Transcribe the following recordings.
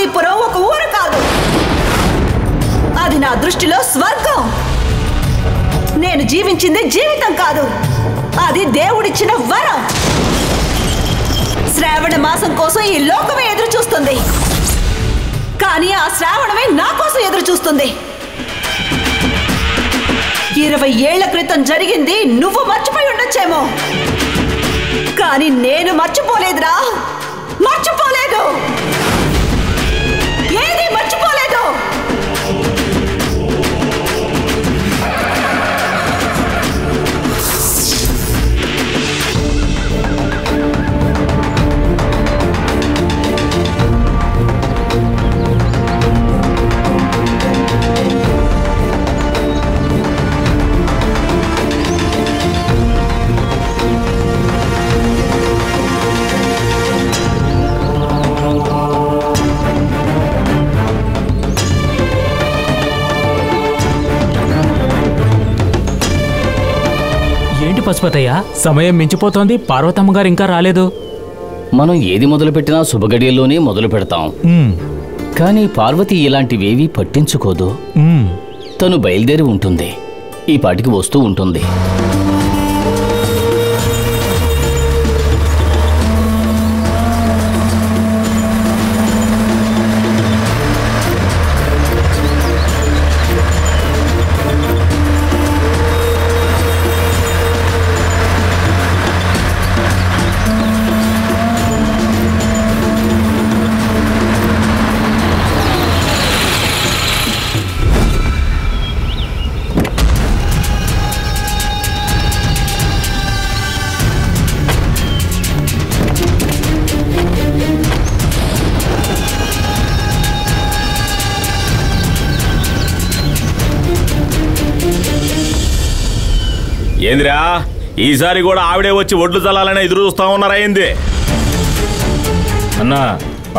పార్వతీపురం ఒక ఊరు కాదు, అది నా దృష్టిలో స్వర్గం. నేను జీవించింది జీవితం కాదు, అది దేవుడిచ్చిన వరం. శ్రావణ మాసం కోసం ఈ లోకమే ఎదురు చూస్తుంది, కానీ ఆ శ్రావణమే నా కోసం ఎదురు చూస్తుంది. 20 ఏళ్ల క్రితం జరిగింది నువ్వు మర్చిపోయి ఉండొచ్చేమో, కానీ నేను మర్చిపోలేదురా, మర్చిపోలేదు, ఏది మర్చిపోలేదు. పశుపతయ్య, సమయం మించిపోతోంది, పార్వతమ్మ గారు ఇంకా రాలేదు. మనం ఏది మొదలు పెట్టినా శుభగడియల్లోనే మొదలు పెడతాం. కానీ పార్వతి ఇలాంటివేవీ పట్టించుకోదు. తను బయలుదేరి ఉంటుంది, ఈ పాటికి వస్తూ ఉంటుంది. ఏందిరా, ఈసారి కూడా ఆవిడే వచ్చి ఒడ్లు చల్లాలని ఎదురు చూస్తా ఉన్నారా ఏంది? అన్నా,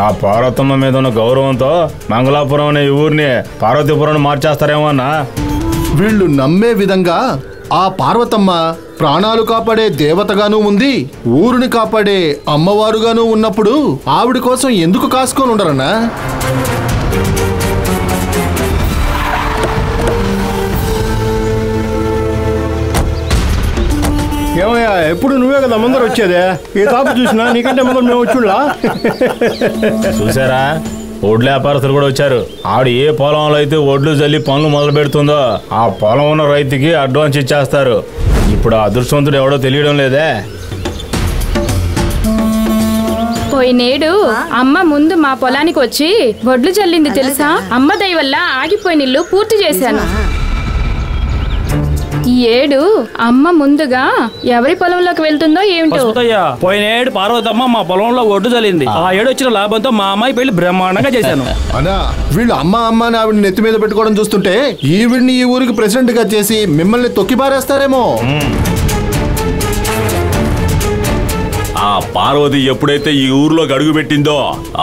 ఆ పార్వతమ్మ మీద ఉన్న గౌరవంతో మంగళాపురం అనే ఊరిని పార్వతీపురం మార్చేస్తారేమో అన్నా. వీళ్ళు నమ్మే విధంగా ఆ పార్వతమ్మ ప్రాణాలు కాపాడే దేవతగానూ ఉంది, ఊరిని కాపాడే అమ్మవారుగానూ ఉన్నప్పుడు ఆవిడ కోసం ఎందుకు కాసుకొని ఉండరన్నా? ఏమయ్యా, ఎప్పుడు నువ్వే కదా ముందర వచ్చేదే? ఈ తాపు చూసినా నీకంటే ముందర మేము వచ్చుళ్ళా? చూసారా, ఒడ్ల వ్యాపారస్తులు కూడా వచ్చారు. ఆవిడ ఏ పొలంలో అయితే ఒడ్లు జల్లి పనులు మొదలు పెడుతుందో ఆ పొలం ఉన్న రైతుకి అడ్వాన్స్ ఇచ్చేస్తారు. ఇప్పుడు ఆ అదృష్టవంతుడు ఎవడో తెలియడం లేదే. పోయినేడు అమ్మ ముందు మా పొలానికి వచ్చి వడ్లు చల్లింది తెలుసా? అమ్మ దయ వల్ల ఆగిపోయిన ఇల్లు పూర్తి చేశాను. ఈ ఏడు అమ్మ ముందుగా ఎవరి పొలంలోకి వెళ్తుందో ఏమిటో. పోయినేడు పార్వతమ్మ మా పొలంలో ఒడ్డు చల్లింది. ఆ ఏడు వచ్చిన లాభంతో మా అమ్మాయి పెళ్లి బ్రహ్మాండంగా చేశాను. అనా, వీళ్ళు అమ్మ అని ఆవిడ నెత్తి మీద పెట్టుకోవడం చూస్తుంటే ఈవిడ్ని ఈ ఊరికి ప్రెసిడెంట్ గా చేసి మిమ్మల్ని తొక్కి పారేస్తారేమో. ఆ పార్వతి ఎప్పుడైతే ఈ ఊర్లోకి అడుగు పెట్టిందో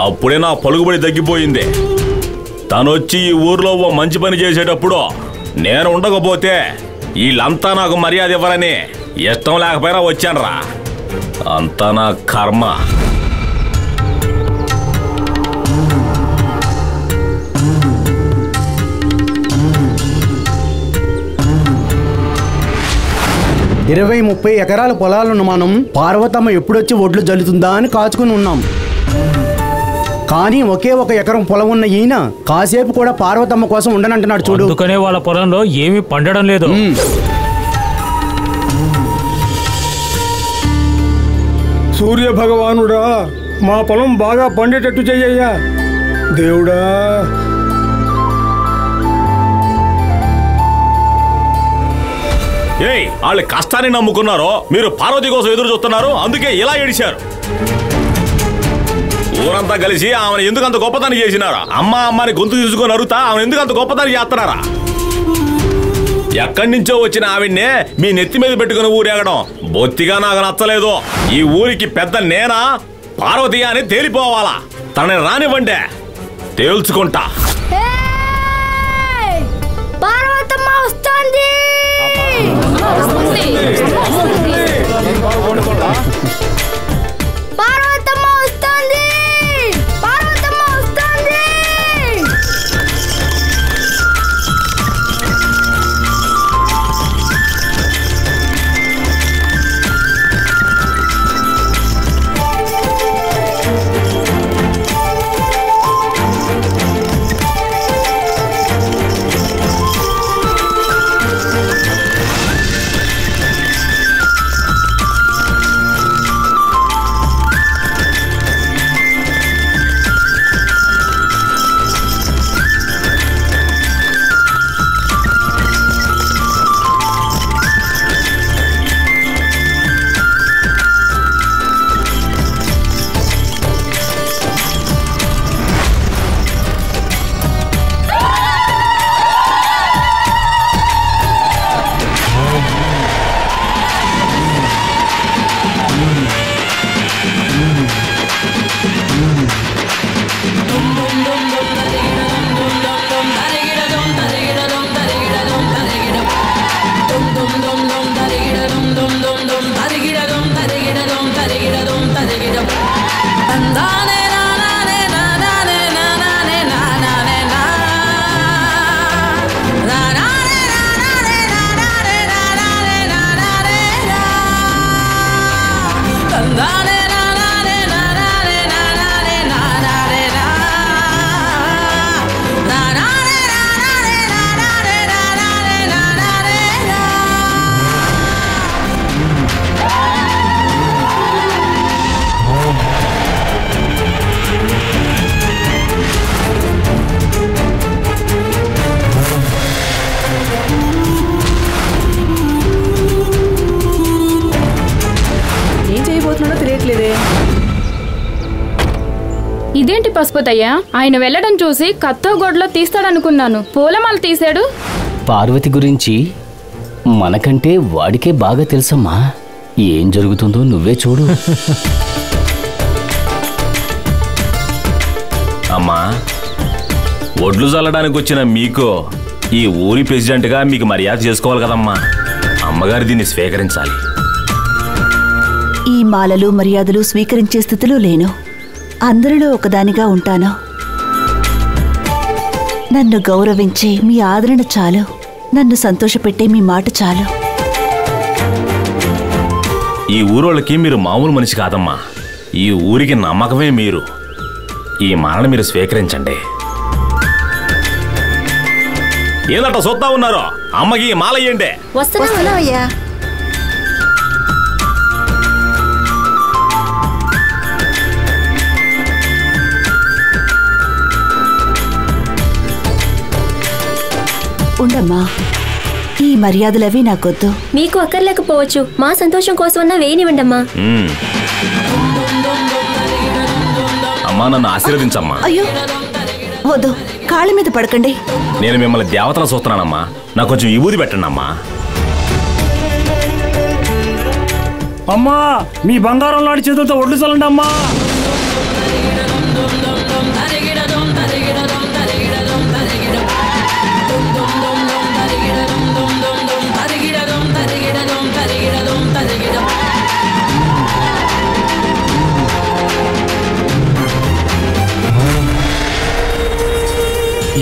అప్పుడే నా పలుకుబడి తగ్గిపోయింది. తనొచ్చి ఈ ఊర్లో ఓ మంచి పని చేసేటప్పుడు నేను ఉండకపోతే వీళ్ళంతా నాకు మర్యాద ఇవ్వరని ఇష్టం లేకపోయినా వచ్చానరా. అంతా నా కర్మ. 20-30 ఎకరాల పొలాలను మనం పార్వతమ్మ ఎప్పుడొచ్చి ఒడ్లు జల్లుతుందా అని కాచుకుని ఉన్నాం. కానీ ఒకే ఒక ఎకరం పొలం ఉన్న ఈయన కాసేపు కూడా పార్వతమ్మ కోసం ఉండనంటున్నాడు చూడు. అందుకనే వాళ్ళ పొలంలో ఏమీ పండడం లేదు. సూర్య భగవానుడా, మా పొలం బాగా పండేటట్టు చెయ్యయ్యా దేవుడా. ఏయ్, వాళ్ళ కష్టాన్ని నమ్ముకున్నారో మీరు పార్వతి కోసం ఎదురు చూస్తున్నారు, అందుకే ఇలా ఏడిశారు. ఊరంతా కలిసి ఆమెను ఎందుకు అంత గొప్పతనం చేసినారా? అమ్మాని గొంతు తీసుకొని అరుతా ఆమెను ఎందుకు అంత గొప్పతనం చేస్తున్నారా? ఎక్కడి నుంచో వచ్చిన ఆవిడ్నే మీ నెత్తి మీద పెట్టుకుని ఊరేగడం బొత్తిగా నాకు నచ్చలేదు. ఈ ఊరికి పెద్ద నేనా పార్వతి అని తేలిపోవాలా? తనని రానివ్వండి, తేల్చుకుంటా. పార్వతమ్మ వస్తుంది. పార్వతమ్మ వస్తుంది. పార్వతమ్మ వస్తుంది. పశుపతయ్యా, ఆయన వెళ్ళడం చూసి కత్తో గొడ్లో తీస్తాడనుకున్నాను. పూలమాల తీశాడు. పార్వతి గురించి మనకంటే వాడికే బాగా తెలుసమ్మా. ఏం జరుగుతుందో నువ్వే చూడు. అమ్మా, ఒడ్లు చల్లడానికి వచ్చిన మీకు ఈ ఊరి ప్రెసిడెంట్గా మీకు మర్యాద చేసుకోవాలి కదమ్మా. అమ్మగారు దీన్ని స్వీకరించాలి. ఈ మాలలు మర్యాదలు స్వీకరించే స్థితిలో లేను. అందరిలో ఒకదానిగా ఉంటాను. నన్ను గౌరవించే మీ ఆదరణ చాలు. నన్ను సంతోషపెట్టే మీ మాట చాలు. ఈ ఊరోళ్ళకి మీరు మామూలు మనిషి కాదమ్మా. ఈ ఊరికి నమ్మకమే మీరు. ఈ మాలను మీరు స్వీకరించండి. ఏదట చూస్తా ఉన్నారో, అమ్మకి ఈ మాల ఇయ్యండి. వస్తున్నావయ్యా. ఉండమ్మా, ఈ మర్యాదలవి నాకొద్దు. మీకు అక్కర్లేకపోవచ్చు. మా సంతోషం కోసమన్నా వేయనివ్వండమ్మా. అమ్మా, నన్ను ఆశీర్వదించమ్మా. అయ్యో వద్దు, కాళ్ళ మీద పడకండి. నేను మిమ్మల్ని దేవతల చూస్తున్నానమ్మా. నాకు కొంచెం విభూది పెట్టండి అమ్మా. అమ్మా, మీ బంగారం లాంటి చేతులతో ఒడ్లు చల్లండి అమ్మా.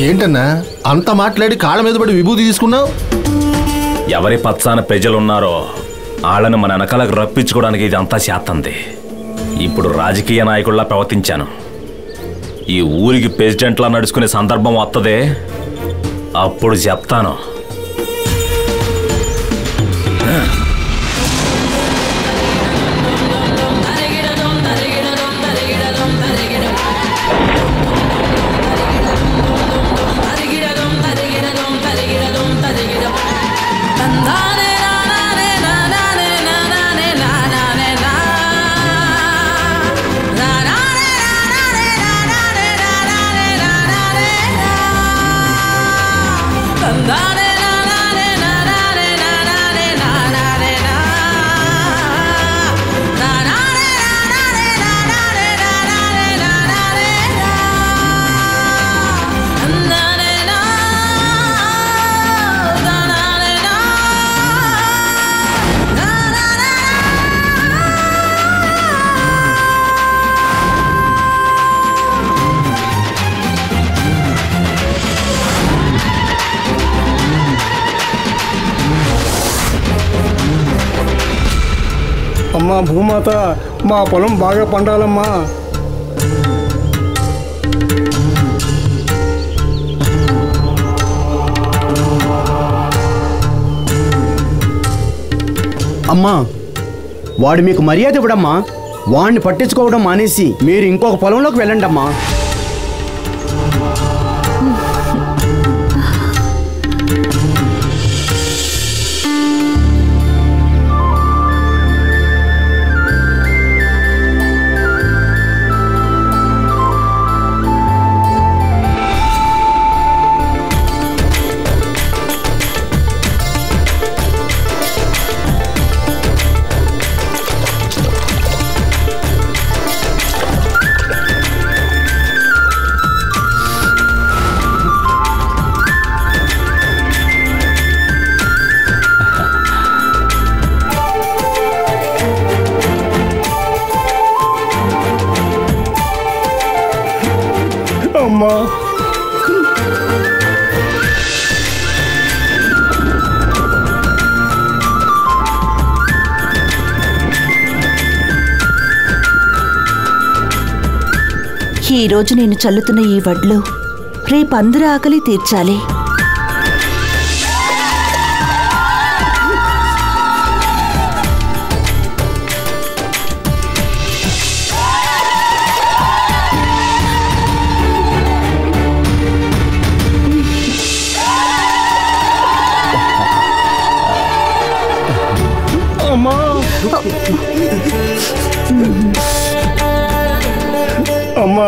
ఏంటన్నా అంత మాట్లాడి కాళ్ళ మీద పడి విభూతి తీసుకున్నావు? ఎవరి పచ్చాన ప్రజలున్నారో వాళ్ళను మన వెనకాలకు రప్పించుకోవడానికి ఇది అంతా చేస్తుంది. ఇప్పుడు రాజకీయ నాయకుల్లా ప్రవర్తించాను. ఈ ఊరికి ప్రెసిడెంట్లా నడుచుకునే సందర్భం వస్తుంది. అప్పుడు చెప్తాను. అమ్మా భూమాత, మా పొలం బాగా పండాలమ్మా. అమ్మా, వాడు మీకు మర్యాద ఇవ్వడమ్మా. వాడిని పట్టించుకోవడం మానేసి మీరు ఇంకొక పొలంలోకి వెళ్ళండి అమ్మా. అమ్మా, ఈ రోజు నేను చల్లుతున్న ఈ వడ్లు రేపు అందరి ఆకలి తీర్చాలి. అమ్మా,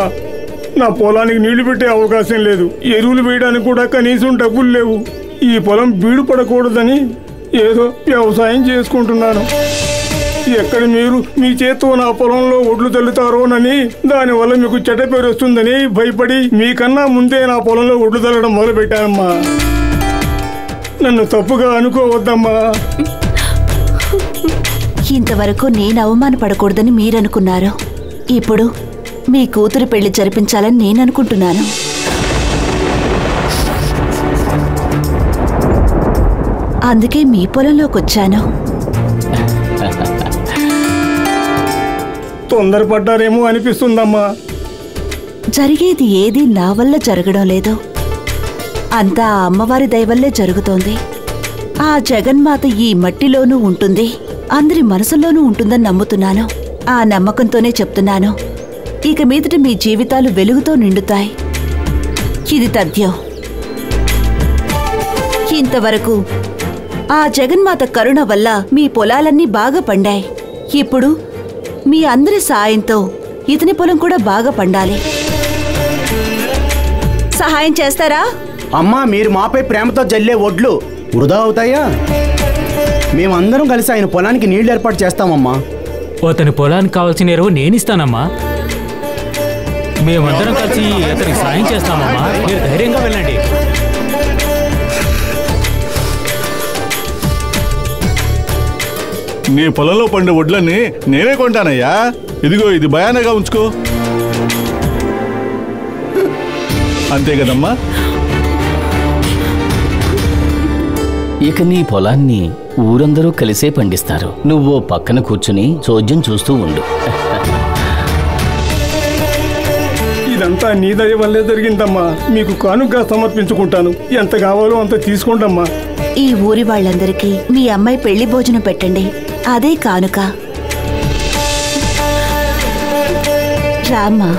నా పొలానికి నీళ్లు పెట్టే అవకాశం లేదు. ఎరువులు వేయడానికి కూడా కనీసం డబ్బులు లేవు. ఈ పొలం బీడు పడకూడదని ఏదో వ్యవసాయం చేసుకుంటున్నాను. ఎక్కడ మీరు మీ చేత్తో నా పొలంలో ఒడ్లు చల్లుతారోనని, దానివల్ల మీకు చెడ్డ పేరు వస్తుందని భయపడి మీకన్నా ముందే నా పొలంలో ఒడ్లు చల్లడం మొదలుపెట్టానమ్మా. నన్ను తప్పుగా అనుకోవద్దమ్మా. ఇంతవరకు నేను అవమానపడకూడదని మీరనుకున్నారు. ఇప్పుడు మీ కూతురు పెళ్లి జరిపించాలని నేను అనుకుంటున్నాను. అందుకే మీ పొలంలోకి వచ్చాను. తొందరపడ్డారేమో అనిపిస్తుందమ్మా. జరిగేది ఏది నా వల్ల జరగడం లేదు. అంతా ఆ అమ్మవారి దయవల్లే జరుగుతోంది. ఆ జగన్మాత ఈ మట్టిలోనూ ఉంటుంది, అందరి మనసుల్లోనూ ఉంటుందని నమ్ముతున్నాను. ఆ నమ్మకంతోనే చెప్తున్నాను, ఇక మీదట మీ జీవితాలు వెలుగుతో నిండుతాయి. ఇది తథ్యం. ఇంతవరకు ఆ జగన్మాత కరుణ వల్ల మీ పొలాలన్నీ బాగా పండాయి. ఇప్పుడు మీ అందరి సాయంతో ఇతని పొలం కూడా బాగా పండాలి. సహాయం చేస్తారా? అమ్మా, మీరు మాపై ప్రేమతో జల్లే ఒడ్లు వృధా అవుతాయా? మేమందరం కలిసి ఆయన పొలానికి నీళ్లు ఏర్పాటు చేస్తామమ్మా. అతని పొలానికి కావాల్సిన ఎరువు నేనిస్తానమ్మా. మేమందరం కలిసి అతనికి సాయం చేస్తామమ్మా. మీరు ధైర్యంగా వెళ్ళండి. నీ పొలంలో పండే వడ్లన్నీ నేనే కొంటానయ్యా. ఇదిగో, ఇది భయానగా ఉంచుకో. అంతే కదమ్మా. ఇక నీ పొలాన్ని ఊరందరూ కలిసే పండిస్తారు. నువ్వు పక్కన కూర్చుని చోద్యం చూస్తూ ఉండు. ఇదంతా నీ దయ వల్లే జరిగిందమ్మా. మీకు కానుకగా సమర్పించుకుంటాను. ఎంత కావాలో అంత తీసుకోండమ్మా. ఈ ఊరి వాళ్ళందరికీ మీ అమ్మాయి పెళ్లి భోజనం పెట్టండి. అదే కానుక. రామ్మా.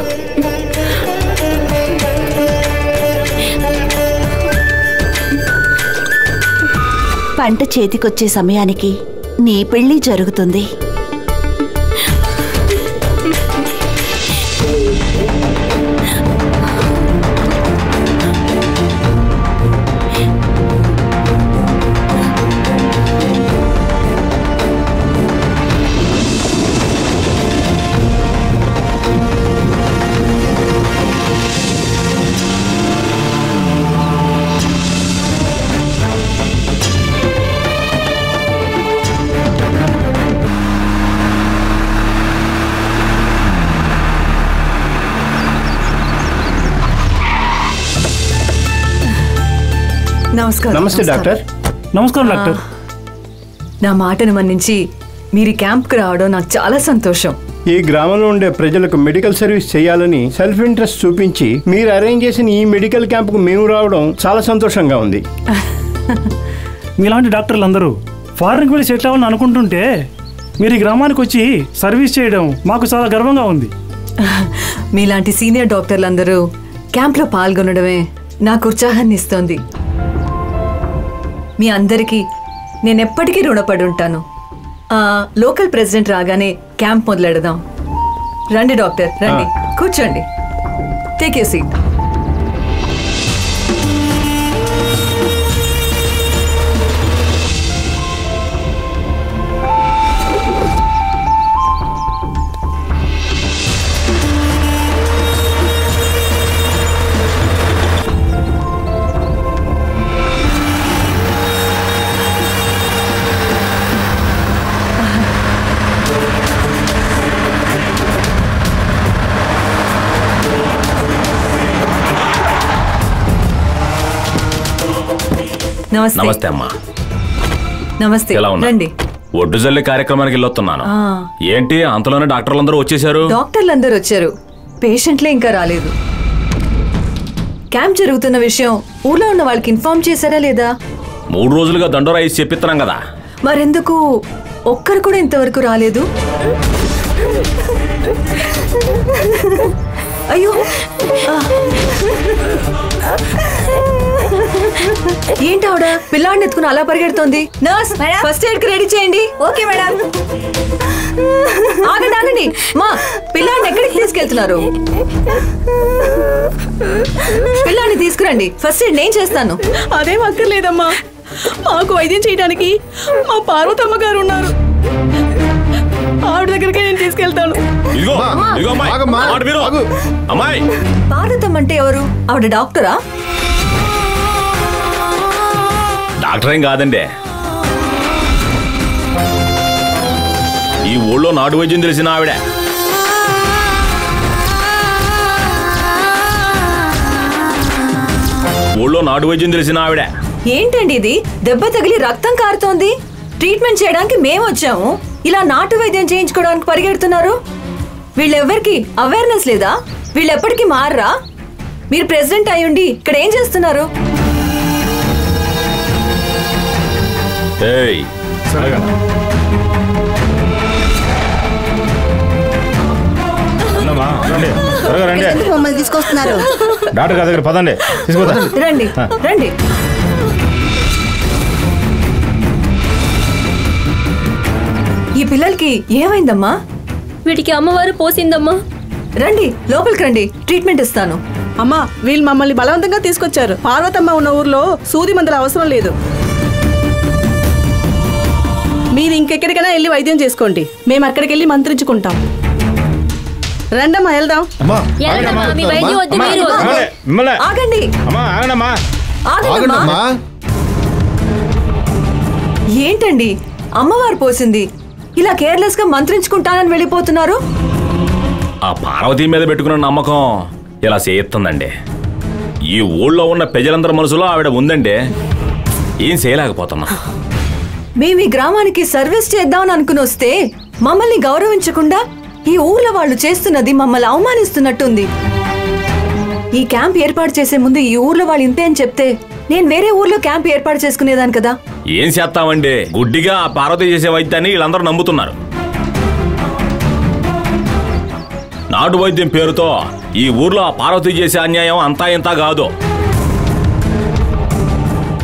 పంట చేతికొచ్చే సమయానికి నీ పెళ్లి జరుగుతుంది. నమస్తే డాక్టర్. నమస్కారం డాక్టర్. నా మాటను మన్నించి మీరు క్యాంప్కి రావడం నాకు చాలా సంతోషం. ఈ గ్రామంలో ఉండే ప్రజలకు మెడికల్ సర్వీస్ చేయాలని సెల్ఫ్ ఇంట్రెస్ట్ చూపించి మీరు అరేంజ్ చేసిన ఈ మెడికల్ క్యాంప్కు మేము రావడం చాలా సంతోషంగా ఉంది. మీలాంటి డాక్టర్లు అందరూ ఫారెన్కి వెళ్ళి సెటిల్ అవ్వాలని అనుకుంటుంటే మీరు ఈ గ్రామానికి వచ్చి సర్వీస్ చేయడం మాకు చాలా గర్వంగా ఉంది. మీలాంటి సీనియర్ డాక్టర్లందరూ క్యాంప్లో పాల్గొనడమే నాకు ఉత్సాహాన్ని ఇస్తోంది. మీ అందరికీ నేను ఎప్పటికీ రుణపడి ఉంటాను. లోకల్ ప్రెసిడెంట్ రాగానే క్యాంప్ మొదలెడదాం. రండి డాక్టర్, రండి, కూర్చోండి. Take you seat. నమస్తే అమ్మా. నమస్తే. రండి. ఒడ్డు జల్లి కార్యక్రమానికి వెళ్ళొస్తున్నాను. ఏంటి అంతలోనే డాక్టర్లందరూ వచ్చేసారు? డాక్టర్లందరూ వచ్చారు, పేషెంట్లే ఇంకా రాలేదు. క్యాంప్ జరుగుతున్న విషయం ఊళ్ళో ఉన్న వాళ్ళకి ఇన్ఫార్మ్ చేశారా లేదా? 3 రోజులుగా దండోరా ఇచ్చి చెప్పిస్తున్నాం కదా. మరెందుకు ఒక్కరు కూడా ఇంతవరకు రాలేదు? అయ్యో, ఏంటి ఆవిడ పిల్లాడిని ఎత్తుకుని అలా పరిగెడుతోంది? నర్స్, ఫస్ట్ ఎయిడ్ కి రెడీ చేయండి. Okay madam. ఆగండి ఆగండి, మా పిల్లాడిని ఎక్కడికి తీసుకెళ్తున్నారు? పిల్లాడిని తీసుకురండి, ఫస్ట్ ఎయిడ్ నేను చేస్తాను. అదేం అక్కర్లేదమ్మా, మాకు వైద్యం చేయడానికి మా పార్వతమ్మ గారు ఉన్నారు. ఆవిడ దగ్గరికి నేను తీసుకెళ్తాను. పార్వతమ్మ అంటే ఎవరు? ఆవిడ డాక్టరా? డాక్టర్ ఏం కాదండి, ఈ ఊళ్ళో నాటు వైద్యం తెలిసిన ఆవిడ. ఊళ్ళో నాటు వైద్యం తెలిసిన ఆవిడ. ఏంటండి ఇది? దెబ్బ తగిలి రక్తం కారుతోంది, ట్రీట్మెంట్ చేయడానికి మేము వచ్చాము, ఇలా నాటు వైద్యం చేయించుకోవడానికి పరిగెడుతున్నారు. వీళ్ళెవ్వరికి అవేర్నెస్ లేదా? వీళ్ళు ఎప్పటికీ మారరా? మీరు ప్రెసిడెంట్ అయ్యుండి ఇక్కడ ఏం చేస్తున్నారు? మమ్మల్ని తీసుకొస్తున్నారు. డాక్టర్ గారి దగ్గర పదండి, రండి రండి. ఈ పిల్లలకి ఏమైందమ్మా? వీటికి అమ్మవారు పోసిందమ్మా. రండి లోపలికి రండి, ట్రీట్మెంట్ ఇస్తాను. అమ్మా, వీళ్ళు మమ్మల్ని బలవంతంగా తీసుకొచ్చారు. పార్వతమ్మ ఉన్న ఊర్లో సూది మందుల అవసరం లేదు. మీరు ఇంకెక్కడికైనా వెళ్ళి వైద్యం చేసుకోండి, మేము అక్కడికి వెళ్ళి మంత్రించుకుంటాం. రండమ్మా వెళ్దాం. ఆగండి. ఏంటండి అమ్మవారు పోసింది, ఇలా కేర్లెస్ గా మంత్రించుకుంటానని వెళ్ళిపోతున్నారు? ఆ పార్వతీ మీద పెట్టుకున్న నమ్మకం ఇలా చేయిస్తుందండి. ఈ ఊళ్ళో ఉన్న ప్రజలందరి మనసులో ఆవిడ ఉందండి, ఏం చేయలేకపోతున్నా. మేము ఈ గ్రామానికి సర్వీస్ చేద్దామని అనుకుని వస్తే మమ్మల్ని గౌరవించకుండా ఈ ఊర్లో వాళ్ళు చేస్తున్నది మమ్మల్ని అవమానిస్తున్నట్టుంది. ఈ క్యాంప్ ఏర్పాటు చేసే ముందు ఈ ఊర్లో వాళ్ళు ఇంతే అని చెప్తే నేను వేరే ఊర్లో క్యాంప్ ఏర్పాటు చేసుకునేదాన్ని కదా. ఏం చేస్తామండి, గుడ్డిగా ఆ పార్వతి చేసే వైద్యాన్ని వీళ్ళందరూ నమ్ముతున్నారు. నాటు వైద్యం పేరుతో ఈ ఊర్లో ఆ పార్వతి చేసే అన్యాయం అంతా ఇంతా కాదు.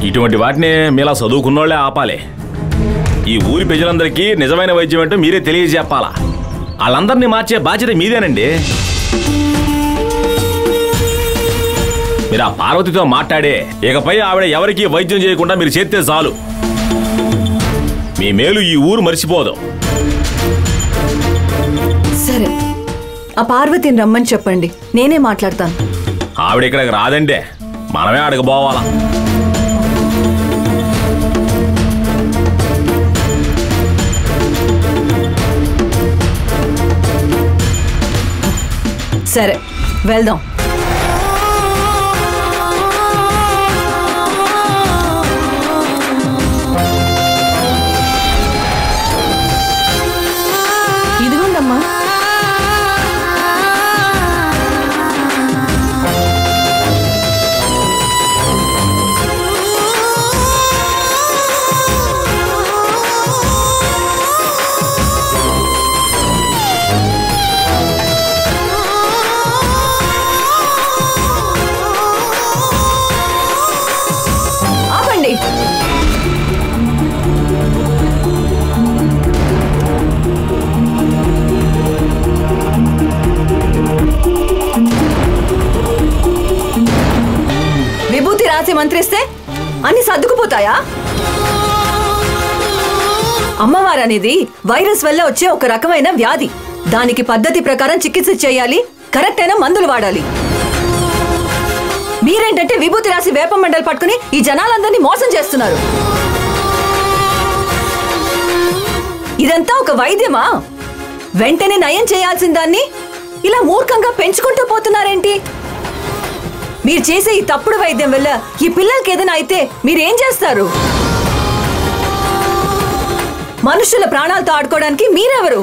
ఇటువంటి వాటిని మీలా చదువుకున్నోళ్లే ఆపాలి. ఈ ఊరి ప్రజలందరికీ నిజమైన వైద్యం ఏంటో మీరే తెలియజెప్పాలా. వాళ్ళందరినీ మార్చే బాధ్యత మీదేనండి. మీరు ఆ పార్వతితో మాట్లాడే ఇకపై ఆవిడ ఎవరికి వైద్యం చేయకుండా మీరు చేస్తే చాలు. మీ మేలు ఈ ఊరు మర్చిపోదు. సరే, ఆ పార్వతిని రమ్మని చెప్పండి, నేనే మాట్లాడతాను. ఆవిడ ఇక్కడికి రాదండి, మనమే అడగబోవాలా. సరే వెళ్దాం. ఇదిగోండమ్మా. విభూతి రాసి మంత్రిస్తే అన్ని సర్దుకుపోతాయా? అమ్మవారు అనేది వైరస్ వల్ల వచ్చే ఒక రకమైన వ్యాధి. దానికి పద్ధతి ప్రకారం చికిత్స చేయాలి, కరెక్ట్ అయిన మందులు వాడాలి. మీరేంటంటే విభూతి రాసి వేప మండలు పట్టుకుని ఈ జనాలందరినీ మోసం చేస్తున్నారు. ఇదంతా ఒక వైద్యమా? వెంటనే నయం చేయాల్సిన దాన్ని ఇలా మూర్ఖంగా పెంచుకుంటూ పోతున్నారేంటి? మీరు చేసే ఈ తప్పుడు వైద్యం వల్ల ఈ పిల్లలకి ఏదైనా అయితే మీరేం చేస్తారు? మనుషుల ప్రాణాలతో ఆడుకోవడానికి మీరెవరు?